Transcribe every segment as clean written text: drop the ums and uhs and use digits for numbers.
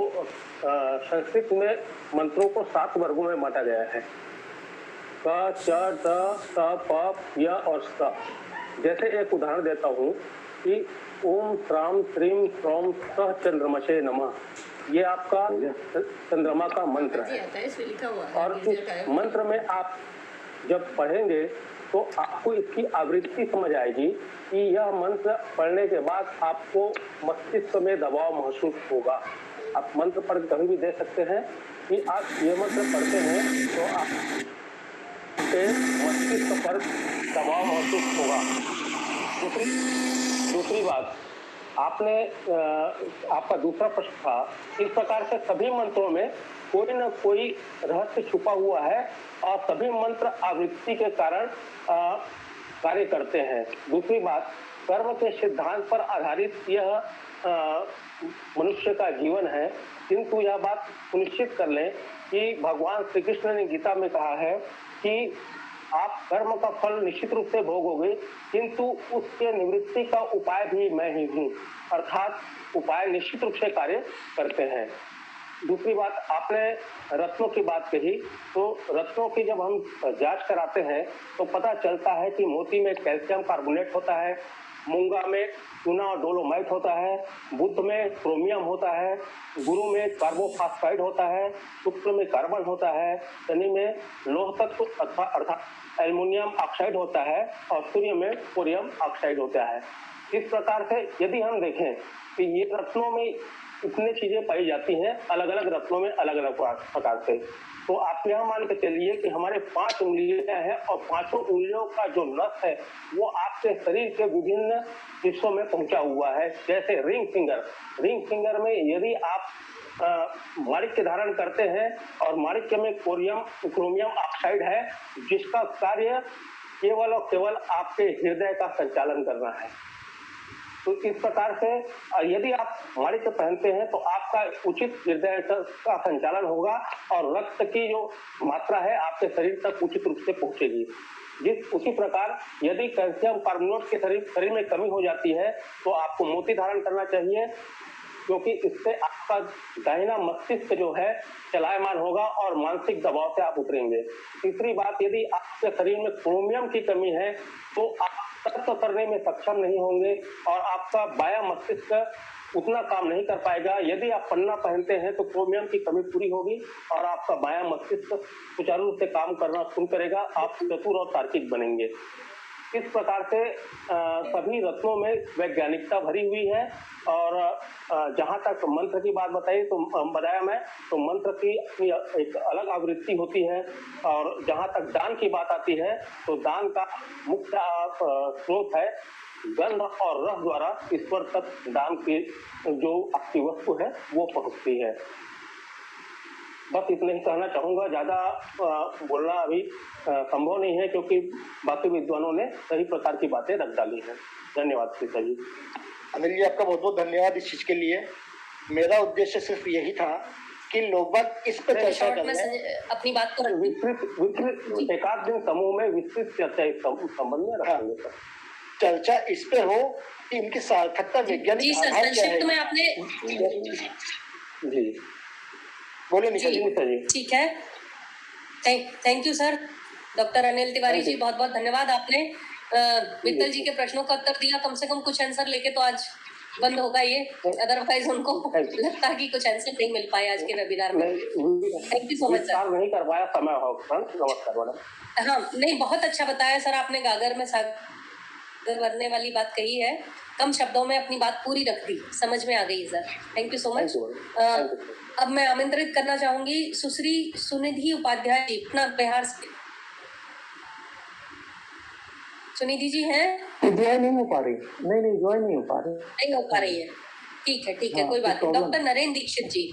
संस्कृत में मंत्रों को 7 वर्गों में बांटा गया है। क, च, ट, स, प, य और स। जैसे एक उदाहरण देता हूँ कि ओम श्राम श्रीम श्रौम सह चंद्रमसे नमः। ये आपका चंद्रमा का मंत्र है और इस मंत्र में आप जब पढ़ेंगे तो आपको इसकी आवृत्ति समझ आएगी कि यह मंत्र पढ़ने के बाद आपको मस्तिष्क में दबाव महसूस होगा। आप मंत्र पढ़ कभी भी दे सकते हैं कि आप ये मंत्र पढ़ते हैं तो आपके मस्तिष्क पर दबाव महसूस होगा। दूसरी बात, आपने आपका दूसरा प्रश्न था, इस प्रकार से सभी मंत्रों में कोई न कोई रहस्य छुपा हुआ है और सभी मंत्र आवृत्ति के कारण कार्य करते हैं। दूसरी बात, कर्म के सिद्धांत पर आधारित यह मनुष्य का जीवन है, किंतु यह बात सुनिश्चित कर लें कि भगवान श्री कृष्ण ने गीता में कहा है कि आप कर्म का फल निश्चित रूप से भोगोगे, किंतु उसके निवृत्ति का उपाय भी मैं ही हूँ, अर्थात उपाय निश्चित रूप से कार्य करते हैं। दूसरी बात, आपने रत्नों की बात कही, तो रत्नों की जब हम जांच कराते हैं तो पता चलता है कि मोती में कैल्शियम कार्बोनेट होता है, मूंगा में चूना और डोलोमाइट होता है, बुध में क्रोमियम होता है, गुरु में कार्बोफॉस्फाइड होता है, शुक्र में कार्बन होता है, शनि में लौह तत्व अर्थात एल्युमिनियम ऑक्साइड होता है और सूर्य में कोरियम ऑक्साइड होता है। इस प्रकार से यदि हम देखें कि ये रत्नों में इतनी चीजें पाई जाती हैं, अलग अलग रत्नों में अलग अलग प्रकार से, तो आप यह मान के चलिए कि हमारे 5 उंगलियां हैं और 5 उंगलियों का जो नस है वो आपके शरीर के विभिन्न हिस्सों में पहुंचा हुआ है। जैसे रिंग फिंगर में यदि आप माणिक्य धारण करते हैं और माणिक्य में क्रोमियम ऑक्साइड है, जिसका कार्य केवल और केवल आपके हृदय का संचालन करना है। तो इस प्रकार से यदि आप माणिक्य पहनते हैं तो आपका उचित हृदय का संचालन होगा और रक्त की जो मात्रा है आपके शरीर तक उचित रूप से पहुंचेगी। उसी प्रकार यदि कैल्शियम कार्बोनेट के शरीर में कमी हो जाती है तो आपको मोती धारण करना चाहिए, क्योंकि इससे आपका दाहिना मस्तिष्क जो है चलायमान होगा और मानसिक दबाव से आप उतरेंगे। तीसरी बात, यदि आपके शरीर में क्रोमियम की कमी है तो आप तर्क करने में सक्षम नहीं होंगे और आपका बायां मस्तिष्क उतना काम नहीं कर पाएगा। यदि आप पन्ना पहनते हैं तो क्रोमियम की कमी पूरी होगी और आपका बायां मस्तिष्क सुचारू रूप से काम करना शुरू करेगा, आप चतुर और तार्किक बनेंगे। इस प्रकार से सभी रत्नों में वैज्ञानिकता भरी हुई है। और जहाँ तक मंत्र की बात बताया मैं, तो मंत्र की अपनी एक अलग आवृत्ति होती है। और जहाँ तक दान की बात आती है तो दान का मुख्य स्रोत है गंध और रस द्वारा ईश्वर तक दान की जो आपकी वस्तु है वो पहुँचती है। बस इतना ही कहना चाहूंगा, ज्यादा बोलना अभी संभव नहीं है क्योंकि बाकी विद्वानों ने सही प्रकार की बातें रख डाली हैं। धन्यवाद सीता जी। अनिल जी, आपका बहुत बहुत धन्यवाद इस चीज के लिए। मेरा उद्देश्य सिर्फ यही था कि लोग बात इस पर चर्चा करें, अपनी बात को विस्तृत एकाध दिन समूह में विस्तृत चर्चा इस संबंध में रखेंगे। चर्चा इस पे हो कि इनकी सार्थकता वैज्ञानिक आधार क्या है। में आपने जी बोले निखिल जी, ठीक है, thank you sir. Doctor Anil Tiwari ji, बहुत बहुत धन्यवाद। आपने मित्तल जी के प्रश्नों का उत्तर दिया, कम से कम कुछ आंसर लेके तो आज बंद होगा ये, अदरवाइज उनको लगता है कि कुछ आंसर नहीं मिल पाए आज के वेबिनार में। Thank you so much sir. नहीं कर पाया, समय हो। नमस्कार। हाँ, नहीं, बहुत अच्छा बताया सर आपने, गागर में सागर भरने वाली बात कही है, कम शब्दों में अपनी बात पूरी रख दी, समझ में आ गई sir. Thank you so much. अब मैं आमंत्रित करना चाहूंगी सुश्री सुनिधि उपाध्याय जी, अपना बिहार से। सुनिधि जी हैं? ज्वाइन नहीं हो पा रही। नहीं ज्वाइन नहीं हो पा रही है। ठीक है, कोई बात नहीं। डॉक्टर नरेंद्र दीक्षित जी,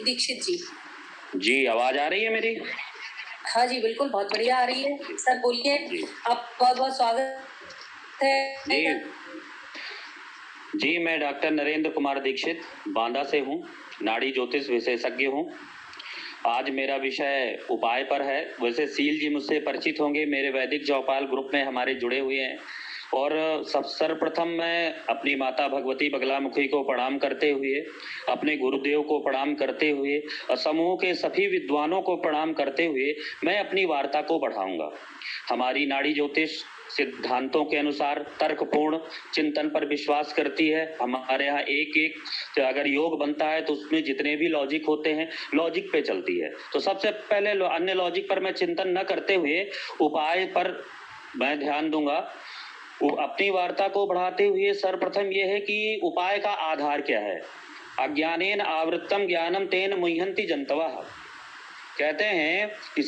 दीक्षित जी, आवाज आ रही है मेरी? हाँ जी, बिल्कुल, बहुत बढ़िया आ रही है सर, बोलिए। आप बहुत बहुत स्वागत है। जी, मैं डॉक्टर नरेंद्र कुमार दीक्षित बांदा से हूँ, नाड़ी ज्योतिष विशेषज्ञ हूँ। आज मेरा विषय उपाय पर है। वैसे सील जी मुझसे परिचित होंगे, मेरे वैदिक चौपाल ग्रुप में हमारे जुड़े हुए हैं और सर्वप्रथम मैं अपनी माता भगवती बगलामुखी को प्रणाम करते हुए, अपने गुरुदेव को प्रणाम करते हुए, समूह के सभी विद्वानों को प्रणाम करते हुए मैं अपनी वार्ता को बढ़ाऊंगा। हमारी नाड़ी ज्योतिष सिद्धांतों के अनुसार तर्कपूर्ण चिंतन पर विश्वास करती है। हमारे यहाँ एक अगर योग बनता है तो उसमें जितने भी लॉजिक होते हैं लॉजिक पे चलती है। तो सबसे पहले अन्य लॉजिक पर मैं चिंतन न करते हुए उपाय पर मैं ध्यान दूंगा। अपनी वार्ता को बढ़ाते हुए सर्वप्रथम यह है कि उपाय का आधार क्या है। अज्ञानेन आवृत्तम ज्ञानम तेन मुह्यन्ति जन्तवः। कहते हैं कि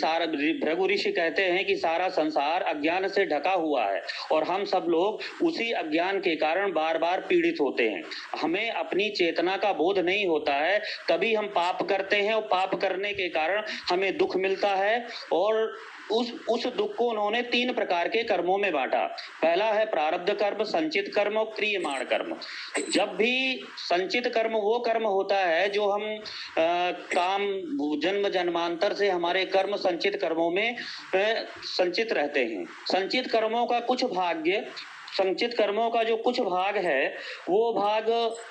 भृगु ऋषि कहते हैं कि सारा संसार अज्ञान से ढका हुआ है और हम सब लोग उसी अज्ञान के कारण बार बार पीड़ित होते हैं। हमें अपनी चेतना का बोध नहीं होता है, तभी हम पाप करते हैं और पाप करने के कारण हमें दुख मिलता है। और उस दुख को उन्होंने 3 प्रकार के कर्मों में बांटा। पहला है प्रारब्ध कर्म, संचित कर्म और क्रियमाण कर्म। जब भी संचित कर्म वो कर्म होता है जो हम काम जन्म जन्मांतर से हमारे कर्म संचित कर्मों में संचित रहते हैं। संचित कर्मों का कुछ भाग्य, संचित कर्मों का जो कुछ भाग है वो भाग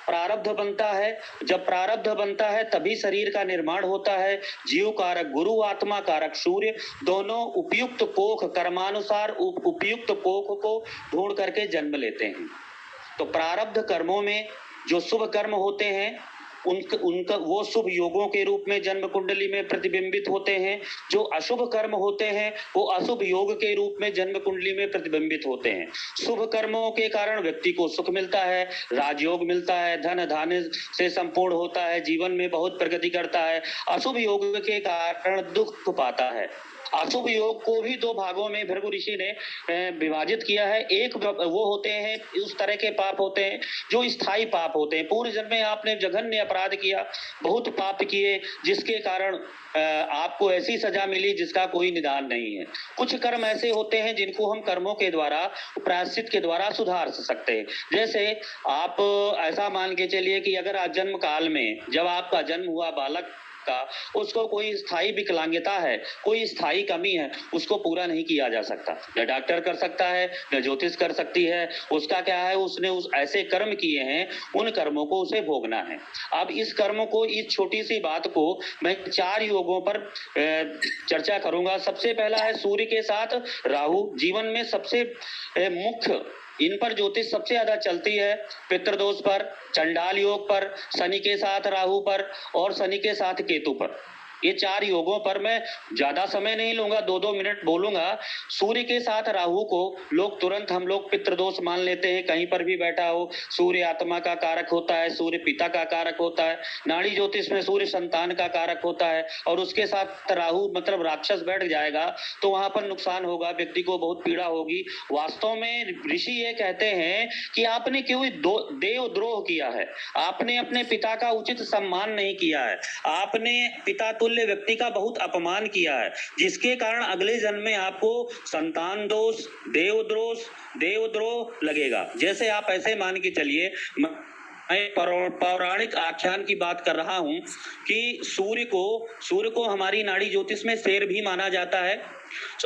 प्रारब्ध बनता है। जब प्रारब्ध बनता है तभी शरीर का निर्माण होता है। जीव कारक गुरु, आत्मा कारक सूर्य, दोनों उपयुक्त कोख कर्मानुसार उपयुक्त कोख को ढूंढ करके जन्म लेते हैं। तो प्रारब्ध कर्मों में जो शुभ कर्म होते हैं उनका वो शुभ योगों के रूप में जन्म कुंडली में प्रतिबिंबित होते हैं। जो अशुभ कर्म होते हैं वो अशुभ योग के रूप में जन्म कुंडली में प्रतिबिंबित होते हैं। शुभ कर्मों के कारण व्यक्ति को सुख मिलता है, राजयोग मिलता है, धन धान्य से संपूर्ण होता है, जीवन में बहुत प्रगति करता है। अशुभ योग के कारण दुख पाता है। अशुभ योग को भी 2 भागों में भृगु ऋषि ने विभाजित किया है। एक वो होते हैं, उस तरह के पाप होते हैं जो स्थायी पाप होते हैं। पूर्व जन्म में आपने जघन्य अपराध किया, बहुत पाप किए, जिसके कारण आपको ऐसी सजा मिली जिसका कोई निदान नहीं है। कुछ कर्म ऐसे होते हैं जिनको हम कर्मों के द्वारा, प्रायश्चित के द्वारा सुधार सकते हैं। जैसे आप ऐसा मान के चलिए कि अगर आज जन्म काल में जब आपका जन्म हुआ बालक का, उसको कोई स्थायी विकलांगता है, कोई स्थायी कमी है, उसको पूरा नहीं किया जा सकता। न डॉक्टर कर सकता है, न ज्योतिष कर सकती है। उसका क्या है, उसने उस ऐसे कर्म किए हैं, उन कर्मों को उसे भोगना है। अब इस कर्मों को, इस छोटी सी बात को मैं 4 योगों पर चर्चा करूंगा। सबसे पहला है सूर्य के साथ राहु। जीवन में सबसे मुख्य इन पर ज्योतिष सबसे ज्यादा चलती है। पितृदोष पर, चंडाल योग पर, शनि के साथ राहु पर और शनि के साथ केतु पर। ये 4 योगों पर मैं ज्यादा समय नहीं लूंगा, 2-2 मिनट बोलूंगा। सूर्य के साथ राहु को लोग तुरंत हम लोग पितृदोष मान लेते हैं, कहीं पर भी बैठा हो। सूर्य आत्मा का कारक होता है, सूर्य पिता का कारक होता है। नाड़ी ज्योतिष में सूर्य संतान का कारक होता है और उसके साथ राहु मतलब राक्षस बैठ जाएगा तो वहां पर नुकसान होगा, व्यक्ति को बहुत पीड़ा होगी। वास्तव में ऋषि ये कहते हैं कि आपने क्यों देवद्रोह किया है, आपने अपने पिता का उचित सम्मान नहीं किया है, आपने पिता तुल्य व्यक्ति का बहुत अपमान किया है, जिसके कारण अगले जन्म में आपको संतान दोष, देवद्रोह लगेगा। जैसे आप ऐसे मान के चलिए, मैं पौराणिक आख्यान की बात कर रहा हूं कि सूर्य को हमारी नाड़ी ज्योतिष में शेर भी माना जाता है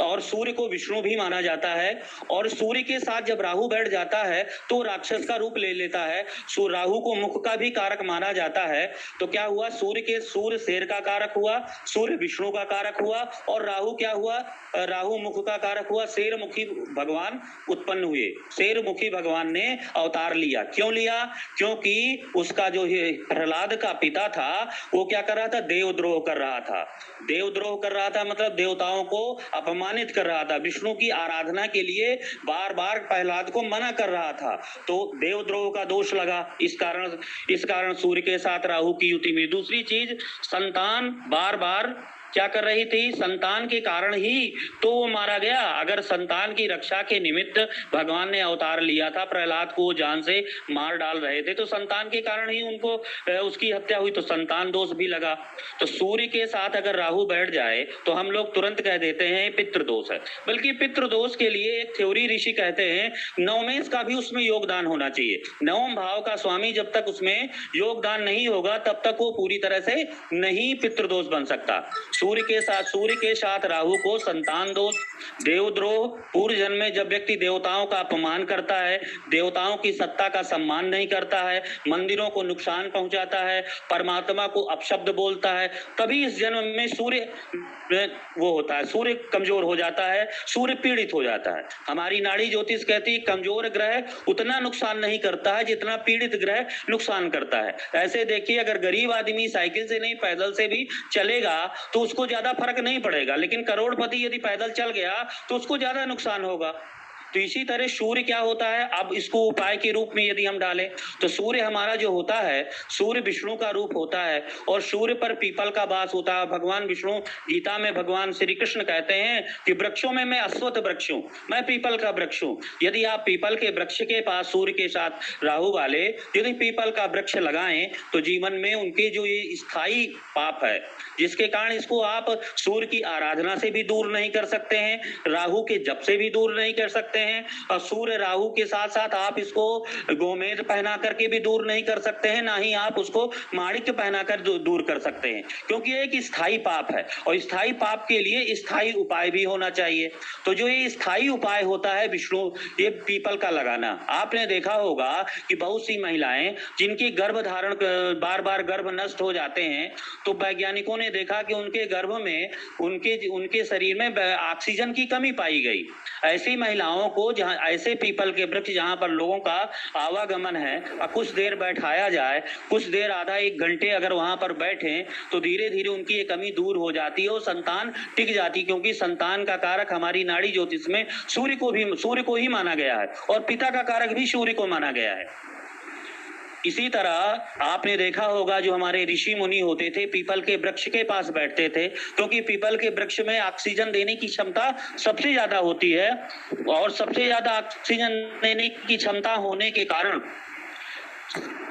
और सूर्य को विष्णु भी माना जाता है। और सूर्य के साथ जब राहु बैठ जाता है तो राक्षस का रूप ले लेता है। राहु को मुख का भी कारक माना जाता है। तो क्या हुआ, सूर्य शेर का कारक हुआ, सूर्य विष्णु का कारक हुआ और राहु क्या हुआ, राहु मुख का कारक हुआ। शेर मुखी भगवान उत्पन्न हुए, शेर मुखी भगवान ने अवतार लिया। क्यों लिया? क्योंकि उसका जो प्रहलाद का पिता था वो क्या कर रहा था, देवद्रोह कर रहा था। देवद्रोह कर रहा था मतलब देवताओं को अपमानित कर रहा था, विष्णु की आराधना के लिए बार बार प्रहलाद को मना कर रहा था, तो देवद्रोह का दोष लगा। इस कारण सूर्य के साथ राहु की युति में। दूसरी चीज, संतान बार बार क्या कर रही थी, संतान के कारण ही तो वो मारा गया। अगर संतान की रक्षा के निमित्त भगवान ने अवतार लिया था, प्रहलाद को जान से मार डाल रहे थे, तो संतान के कारण ही उनको उसकी हत्या हुई, तो संतान दोष भी लगा। तो सूर्य के साथ अगर राहु बैठ जाए तो हम लोग तुरंत कह देते हैं पितृदोष है। बल्कि पितृदोष के लिए एक थ्योरी ऋषि कहते हैं, नवमेश का भी उसमें योगदान होना चाहिए। नवम भाव का स्वामी जब तक उसमें योगदान नहीं होगा तब तक वो पूरी तरह से नहीं पितृदोष बन सकता। सूर्य के साथ राहु को संतान दोष, देवद्रोह, पूर्व जन्म में जब व्यक्ति देवताओं का अपमान करता है, देवताओं की सत्ता का सम्मान नहीं करता है, मंदिरों को नुकसान पहुंचाता है, परमात्मा को अपशब्द बोलता है, तभी इस जन्म में सूर्य वो होता है, सूर्य कमजोर हो जाता है, सूर्य पीड़ित हो जाता है। हमारी नाड़ी ज्योतिष कहती है कमजोर ग्रह उतना नुकसान नहीं करता है जितना पीड़ित ग्रह नुकसान करता है। ऐसे देखिए, अगर गरीब आदमी साइकिल से नहीं पैदल से भी चलेगा तो उसको ज्यादा फर्क नहीं पड़ेगा, लेकिन करोड़पति यदि पैदल चल गया तो उसको ज्यादा नुकसान होगा। तो इसी तरह सूर्य क्या होता है, अब इसको उपाय के रूप में यदि हम डालें तो सूर्य हमारा जो होता है, सूर्य विष्णु का रूप होता है और सूर्य पर पीपल का वास होता है। भगवान विष्णु गीता में भगवान श्री कृष्ण कहते हैं कि वृक्षों में मैं अश्वत्थ वृक्ष हूं, मैं पीपल का वृक्ष हूं। यदि आप पीपल के वृक्ष के पास सूर्य के साथ राहु वाले यदि पीपल का वृक्ष लगाएं तो जीवन में उनके जो ये स्थायी पाप है, जिसके कारण इसको आप सूर्य की आराधना से भी दूर नहीं कर सकते हैं, राहु के जप से भी दूर नहीं कर सकते हैं, और सूर्य राहु के साथ साथ आप इसको गोमेद पहना करके भी दूर नहीं कर सकते हैं, ना ही आप उसको माणिक्य पहनाकर दूर कर सकते हैं, क्योंकि एक स्थायी पाप है और स्थायी पाप के लिए स्थायी उपाय भी होना चाहिए। तो जो ये स्थायी उपाय होता है विष्णु, ये पीपल का लगाना। आपने देखा होगा कि बहुत सी महिलाएं जिनकी गर्भ धारण बार बार गर्भ नष्ट हो जाते हैं, तो वैज्ञानिकों ने देखा कि उनके गर्भ में उनके शरीर में ऑक्सीजन की कमी पाई गई। ऐसी महिलाओं को जहां ऐसे पीपल के वृक्ष जहां पर लोगों का आवागमन है और कुछ देर बैठाया जाए, कुछ देर आधा एक घंटे अगर वहां पर बैठे तो धीरे धीरे उनकी ये कमी दूर हो जाती है और संतान टिक जाती, क्योंकि संतान का कारक हमारी नाड़ी ज्योतिष में सूर्य को ही माना गया है और पिता का कारक भी सूर्य को माना गया है। इसी तरह आपने देखा होगा जो हमारे ऋषि मुनि होते थे पीपल के वृक्ष के पास बैठते थे, क्योंकि पीपल के वृक्ष में ऑक्सीजन देने की क्षमता सबसे ज्यादा होती है और सबसे ज्यादा ऑक्सीजन देने की क्षमता होने के कारण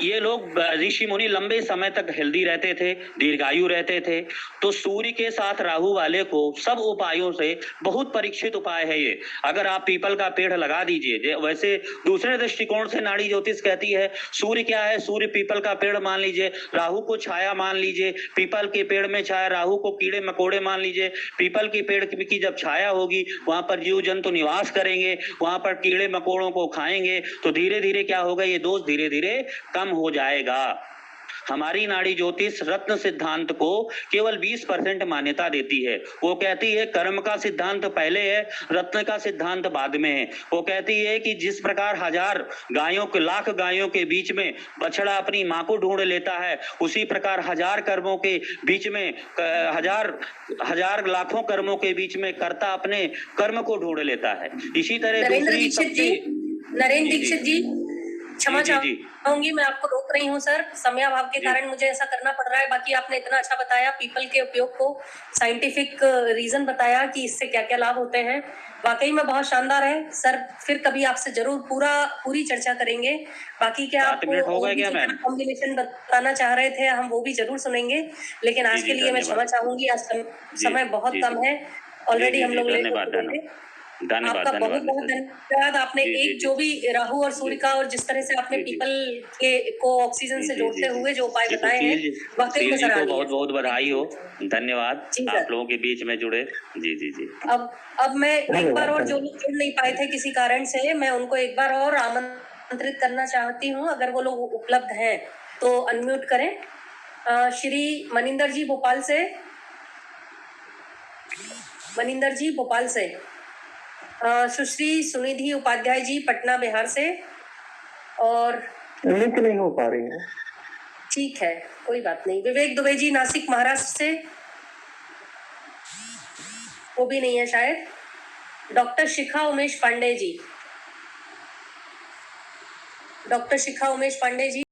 ये लोग ऋषि मुनि लंबे समय तक हेल्दी रहते थे, दीर्घायु रहते थे। तो सूर्य के साथ राहु वाले को सब उपायों से बहुत परीक्षित उपाय है ये। अगर आप पीपल का पेड़ लगा दीजिए, वैसे दूसरे दृष्टिकोण से नाड़ी ज्योतिष कहती है सूर्य क्या है, सूर्य पीपल का पेड़ मान लीजिए, राहु को छाया मान लीजिए, पीपल के पेड़ में छाया, राहु को कीड़े मकोड़े मान लीजिए। पीपल के पेड़ की जब छाया होगी वहां पर जीव जंतु निवास करेंगे, वहां पर कीड़े मकोड़ों को खाएंगे, तो धीरे धीरे क्या होगा, ये दोष धीरे धीरे कम हो जाएगा। हमारी नाड़ी ज्योतिष रत्न सिद्धांत को केवल 20% मान्यता देती है। वो कहती है कर्म का सिद्धांत पहले है, रत्न का सिद्धांत बाद में है। वो कहती है कि जिस प्रकार लाख गायों के बीच में बछड़ा अपनी मां को ढूंढ लेता है, उसी प्रकार हजार कर्मों के बीच में हजार लाखों कर्मों के बीच में कर्ता अपने कर्म को ढूंढ लेता है। इसी तरह नरेंद्र दीक्षित जी क्षमा चाहूंगी, मैं आपको रोक रही हूँ सर, समयाभाव के कारण मुझे ऐसा करना पड़ रहा है। बाकी आपने इतना अच्छा बताया, पीपल के उपयोग को साइंटिफिक रीजन बताया कि इससे क्या क्या लाभ होते हैं, वाकई में बहुत शानदार है सर। फिर कभी आपसे जरूर पूरी चर्चा करेंगे। बाकी क्या आप कॉम्बिनेशन बताना चाह रहे थे, हम वो भी जरूर सुनेंगे, लेकिन आज के लिए मैं क्षमा चाहूंगी, आज समय बहुत कम है, ऑलरेडी हम लोग आपका बहुत बहुत धन्यवाद। आपने एक जो भी राहु और सूर्य का और जिस तरह से आपने पीपल को ऑक्सीजन से जोड़ते हुए जो उपाय बताए हैं, वाकई में सराहनीय है। बहुत बहुत बधाई हो, धन्यवाद आप लोगों के बीच में जुड़े। जी जी जी। अब मैं एक बार और जो लोग जुड़ नहीं पाए थे किसी कारण से, मैं उनको एक बार और आमंत्रित करना चाहती हूँ, अगर वो लोग उपलब्ध हैं तो अनम्यूट करें। श्री मनिंदर जी भोपाल से, सुश्री सुनिधि उपाध्याय जी पटना बिहार से, और लिंक नहीं हो पा रही है। ठीक है, कोई बात नहीं। विवेक दुबे जी नासिक महाराष्ट्र से, वो भी नहीं है शायद। डॉक्टर शिखा उमेश पांडे जी